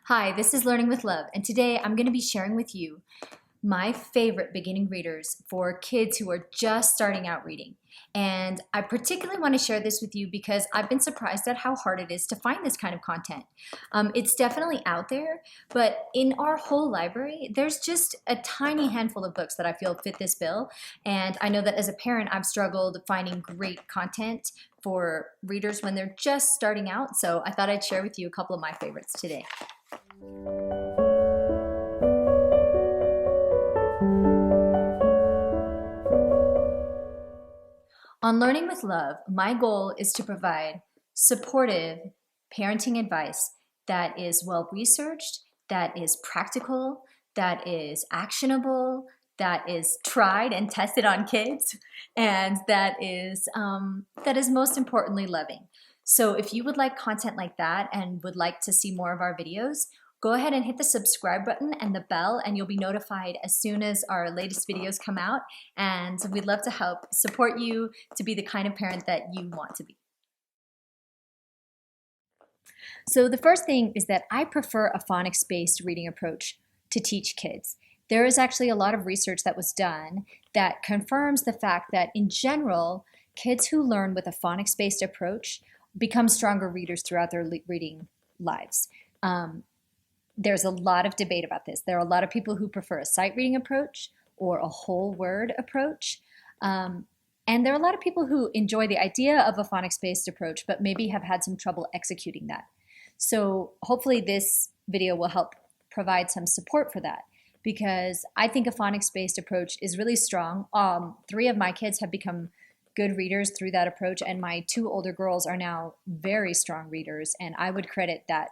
Hi, this is Learning with Love, and today I'm going to be sharing with you my favorite beginning readers for kids who are just starting out reading. And I particularly want to share this with you because I've been surprised at how hard it is to find this kind of content. It's definitely out there, but in our whole library, there's just a tiny handful of books that I feel fit this bill. And I know that as a parent, I've struggled finding great content for readers when they're just starting out. So I thought I'd share with you a couple of my favorites today. On Learning with Love, my goal is to provide supportive parenting advice that is well-researched, that is practical, that is actionable, that is tried and tested on kids, and that is most importantly loving. So if you would like content like that and would like to see more of our videos, go ahead and hit the subscribe button and the bell, and you'll be notified as soon as our latest videos come out. And we'd love to help support you to be the kind of parent that you want to be. So the first thing is that I prefer a phonics-based reading approach to teach kids. There is actually a lot of research that was done that confirms the fact that in general, kids who learn with a phonics-based approach become stronger readers throughout their reading lives. There's a lot of debate about this. There are a lot of people who prefer a sight reading approach or a whole word approach. And there are a lot of people who enjoy the idea of a phonics-based approach, but maybe have had some trouble executing that. So hopefully this video will help provide some support for that, because I think a phonics-based approach is really strong. 3 of my kids have become good readers through that approach, and my 2 older girls are now very strong readers, and I would credit that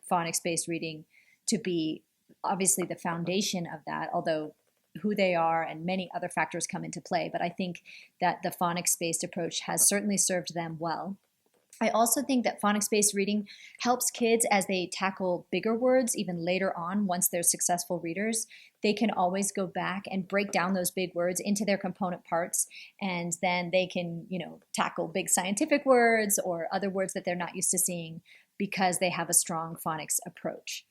phonics-based reading to be obviously the foundation of that, although who they are and many other factors come into play. But I think that the phonics-based approach has certainly served them well. I also think that phonics-based reading helps kids as they tackle bigger words even later on. Once they're successful readers, they can always go back and break down those big words into their component parts, and then they can, tackle big scientific words or other words that they're not used to seeing because they have a strong phonics approach.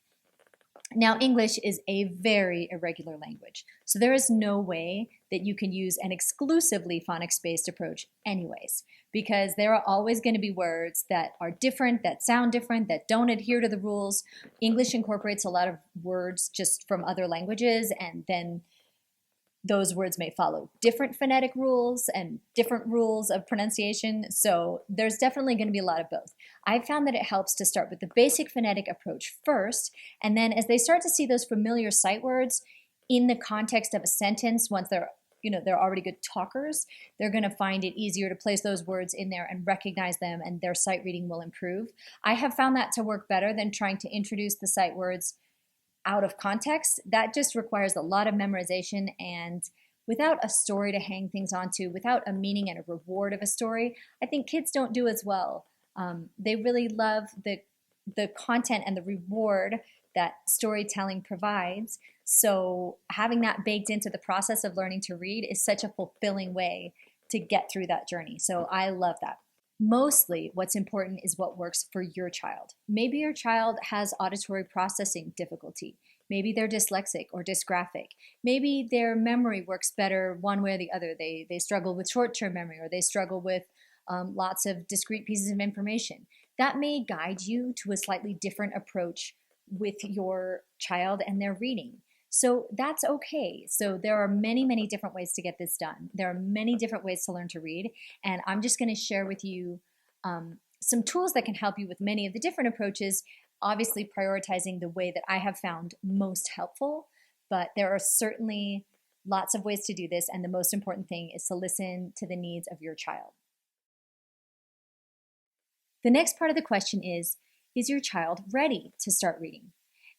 Now, English is a very irregular language, so there is no way that you can use an exclusively phonics-based approach anyways, because there are always going to be words that are different, that sound different, that don't adhere to the rules. English incorporates a lot of words just from other languages, and then those words may follow different phonetic rules and different rules of pronunciation. So there's definitely going to be a lot of both. I've found that it helps to start with the basic phonetic approach first, and then as they start to see those familiar sight words in the context of a sentence, once they're already good talkers, they're going to find it easier to place those words in there and recognize them, and their sight reading will improve. I have found that to work better than trying to introduce the sight words out of context. That just requires a lot of memorization, and without a story to hang things onto, without a meaning and a reward of a story, I think kids don't do as well. They really love the content and the reward that storytelling provides. So having that baked into the process of learning to read is such a fulfilling way to get through that journey. So I love that. Mostly what's important is what works for your child. Maybe your child has auditory processing difficulty. Maybe they're dyslexic or dysgraphic. Maybe their memory works better one way or the other. They struggle with short-term memory, or they struggle with lots of discrete pieces of information. That may guide you to a slightly different approach with your child and their reading. So that's okay. So there are many, many different ways to get this done. There are many different ways to learn to read, and I'm just going to share with you some tools that can help you with many of the different approaches, obviously prioritizing the way that I have found most helpful, but there are certainly lots of ways to do this, and the most important thing is to listen to the needs of your child. The next part of the question is your child ready to start reading?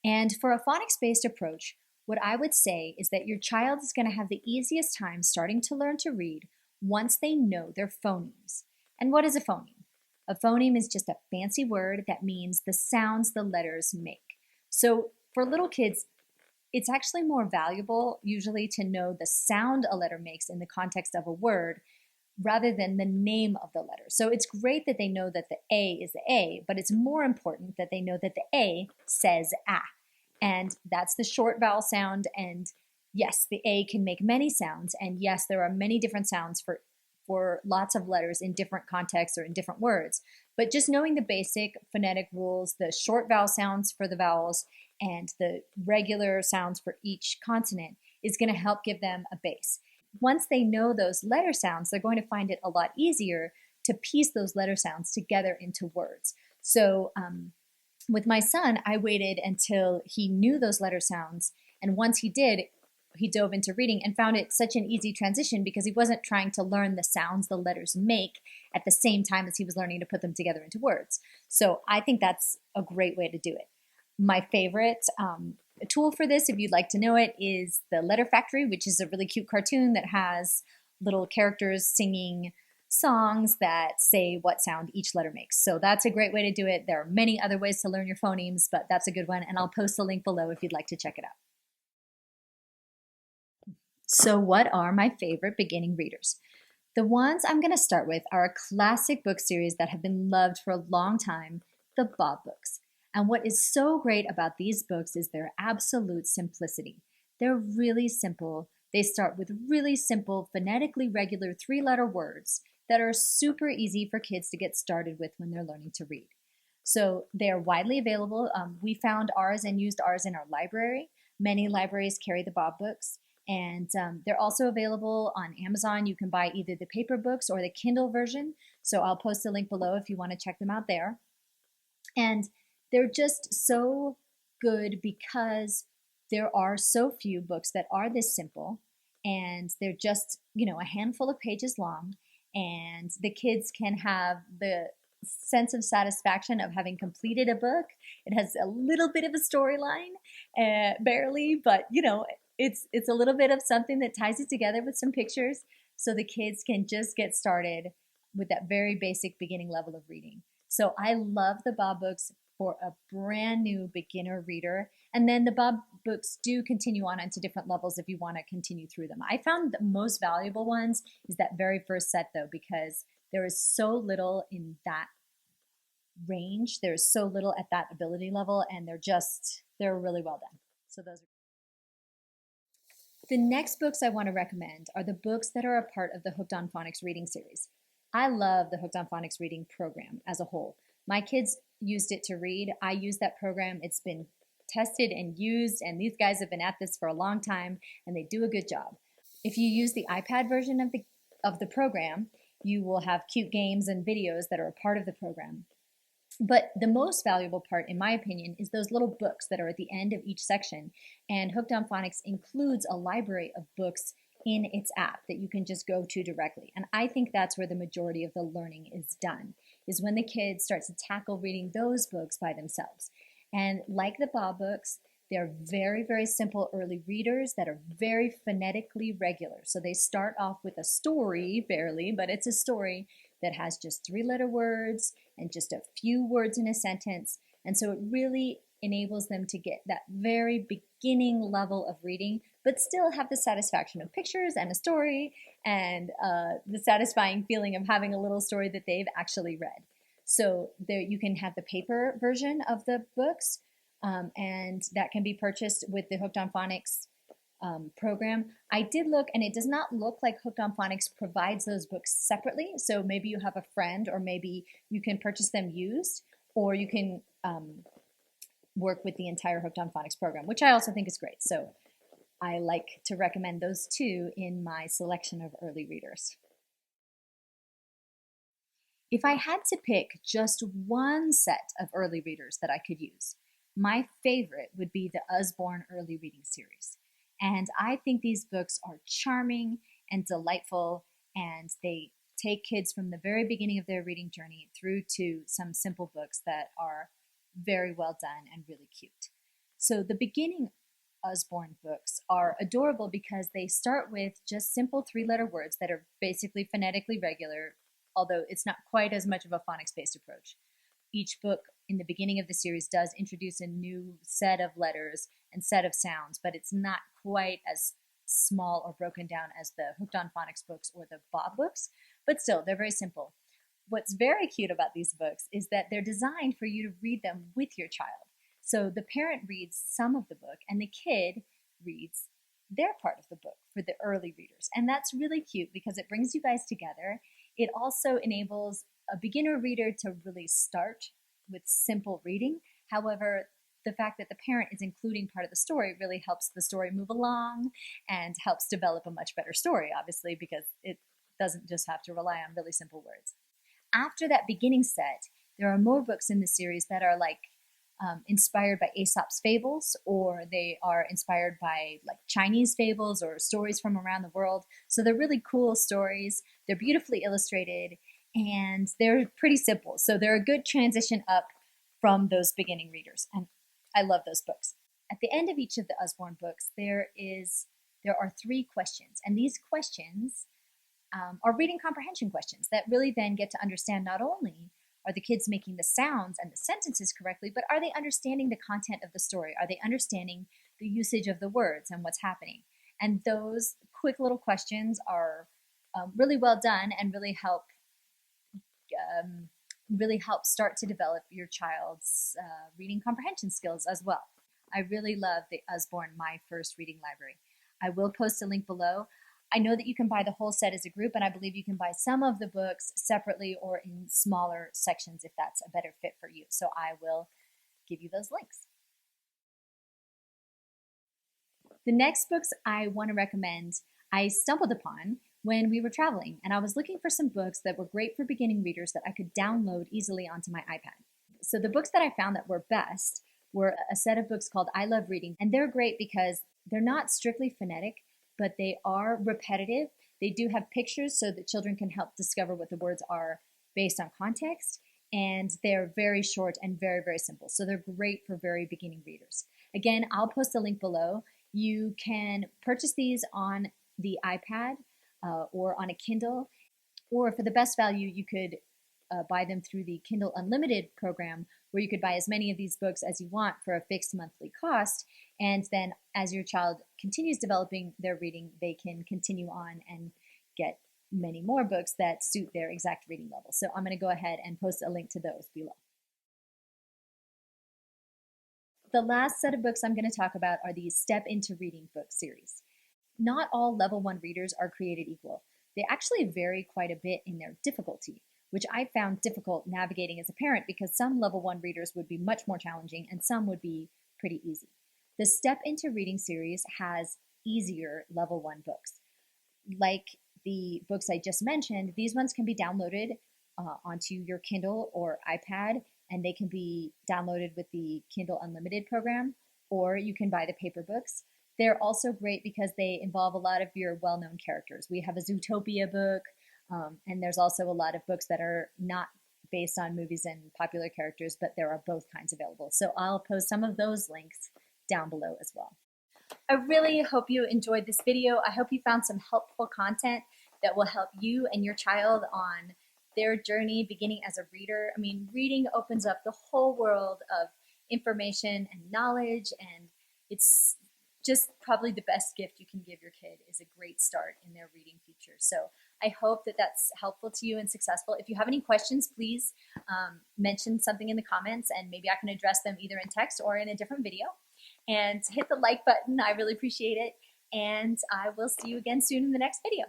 And for a phonics-based approach, what I would say is that your child is going to have the easiest time starting to learn to read once they know their phonemes. And what is a phoneme? A phoneme is just a fancy word that means the sounds the letters make. So for little kids, it's actually more valuable usually to know the sound a letter makes in the context of a word rather than the name of the letter. So it's great that they know that the A is the A, but it's more important that they know that the A says A. And that's the short vowel sound. And yes, the A can make many sounds. And yes, there are many different sounds for lots of letters in different contexts or in different words. But just knowing the basic phonetic rules, the short vowel sounds for the vowels and the regular sounds for each consonant is going to help give them a base. Once they know those letter sounds, they're going to find it a lot easier to piece those letter sounds together into words. So with my son, I waited until he knew those letter sounds. And once he did, he dove into reading and found it such an easy transition because he wasn't trying to learn the sounds the letters make at the same time as he was learning to put them together into words. So I think that's a great way to do it. My favorite tool for this, if you'd like to know it, is the Letter Factory, which is a really cute cartoon that has little characters singing songs that say what sound each letter makes. So that's a great way to do it. There are many other ways to learn your phonemes, but that's a good one, and I'll post the link below if you'd like to check it out. So what are my favorite beginning readers? The ones I'm going to start with are a classic book series that have been loved for a long time, the Bob books. And what is so great about these books is their absolute simplicity. They're really simple. They start with really simple, phonetically regular three-letter words that are super easy for kids to get started with when they're learning to read. So they're widely available. We found ours and used ours in our library. Many libraries carry the Bob books. And they're also available on Amazon. You can buy either the paper books or the Kindle version. So I'll post a link below if you want to check them out there. And they're just so good because there are so few books that are this simple. And they're just, a handful of pages long. And the kids can have the sense of satisfaction of having completed a book. It has a little bit of a storyline, barely, but it's a little bit of something that ties it together with some pictures so the kids can just get started with that very basic beginning level of reading. So I love the Bob books for a brand new beginner reader. And then the Bob books do continue on into different levels if you want to continue through them. I found the most valuable ones is that very first set though, because there is so little in that range. There's so little at that ability level, and they're really well done. So those are the next books I want to recommend are the books that are a part of the Hooked on Phonics reading series. I love the Hooked on Phonics reading program as a whole. My kids used it to read. I use that program. It's been tested and used, and these guys have been at this for a long time, and they do a good job. If you use the iPad version of the program, you will have cute games and videos that are a part of the program. But the most valuable part, in my opinion, is those little books that are at the end of each section. And Hooked on Phonics includes a library of books in its app that you can just go to directly. And I think that's where the majority of the learning is done, is when the kids start to tackle reading those books by themselves. And like the Bob books, they're very, very simple early readers that are very phonetically regular. So they start off with a story, barely, but it's a story that has just three-letter words and just a few words in a sentence. And so it really enables them to get that very beginning level of reading, but still have the satisfaction of pictures and a story and the satisfying feeling of having a little story that they've actually read. So there you can have the paper version of the books, and that can be purchased with the Hooked on Phonics program. I did look, and it does not look like Hooked on Phonics provides those books separately. So maybe you have a friend, or maybe you can purchase them used, or you can work with the entire Hooked on Phonics program, which I also think is great. So I like to recommend those two in my selection of early readers. If I had to pick just one set of early readers that I could use, my favorite would be the Usborne Early Reading Series. And I think these books are charming and delightful, and they take kids from the very beginning of their reading journey through to some simple books that are very well done and really cute. So the beginning Usborne books are adorable because they start with just simple three-letter words that are basically phonetically regular, although it's not quite as much of a phonics-based approach. Each book in the beginning of the series does introduce a new set of letters and set of sounds, but it's not quite as small or broken down as the Hooked on Phonics books or the Bob books. but still, they're very simple. What's very cute about these books is that they're designed for you to read them with your child. So the parent reads some of the book and the kid reads their part of the book for the early readers. And that's really cute because it brings you guys together. It also enables a beginner reader to really start with simple reading. However, the fact that the parent is including part of the story really helps the story move along and helps develop a much better story, obviously, because it doesn't just have to rely on really simple words. After that beginning set, there are more books in the series that are like inspired by Aesop's fables, or they are inspired by like Chinese fables or stories from around the world. So they're really cool stories. They're beautifully illustrated and they're pretty simple. So they're a good transition up from those beginning readers. And I love those books. At the end of each of the Usborne books, there are 3 questions. And these questions are reading comprehension questions that really then get to understand not only are the kids making the sounds and the sentences correctly, but are they understanding the content of the story? Are they understanding the usage of the words and what's happening? And those quick little questions are really well done and really help start to develop your child's reading comprehension skills as well. I really love the Usborne My First Reading Library. I will post a link below. I know that you can buy the whole set as a group, and I believe you can buy some of the books separately or in smaller sections if that's a better fit for you. So I will give you those links. The next books I want to recommend, I stumbled upon when we were traveling, and I was looking for some books that were great for beginning readers that I could download easily onto my iPad. So the books that I found that were best were a set of books called I Love Reading, and they're great because they're not strictly phonetic, but they are repetitive. They do have pictures so that children can help discover what the words are based on context, and they're very short and very, very simple. So they're great for very beginning readers. Again, I'll post a link below. You can purchase these on the iPad or on a Kindle, or for the best value, you could buy them through the Kindle Unlimited program, where you could buy as many of these books as you want for a fixed monthly cost. And then as your child continues developing their reading, they can continue on and get many more books that suit their exact reading level. So I'm going to go ahead and post a link to those below. The last set of books I'm going to talk about are the Step Into Reading book series. Not all level 1 readers are created equal. They actually vary quite a bit in their difficulty, which I found difficult navigating as a parent because some level 1 readers would be much more challenging and some would be pretty easy. The Step Into Reading series has easier level 1 books. Like the books I just mentioned, these ones can be downloaded onto your Kindle or iPad, and they can be downloaded with the Kindle Unlimited program, or you can buy the paper books. They're also great because they involve a lot of your well-known characters. We have a Zootopia book, and there's also a lot of books that are not based on movies and popular characters, but there are both kinds available. So I'll post some of those links down below as well. I really hope you enjoyed this video. I hope you found some helpful content that will help you and your child on their journey beginning as a reader. I mean, reading opens up the whole world of information and knowledge, and it's just probably the best gift you can give your kid is a great start in their reading future. So I hope that that's helpful to you and successful. If you have any questions, please mention something in the comments and maybe I can address them either in text or in a different video. And hit the like button. I really appreciate it. And I will see you again soon in the next video.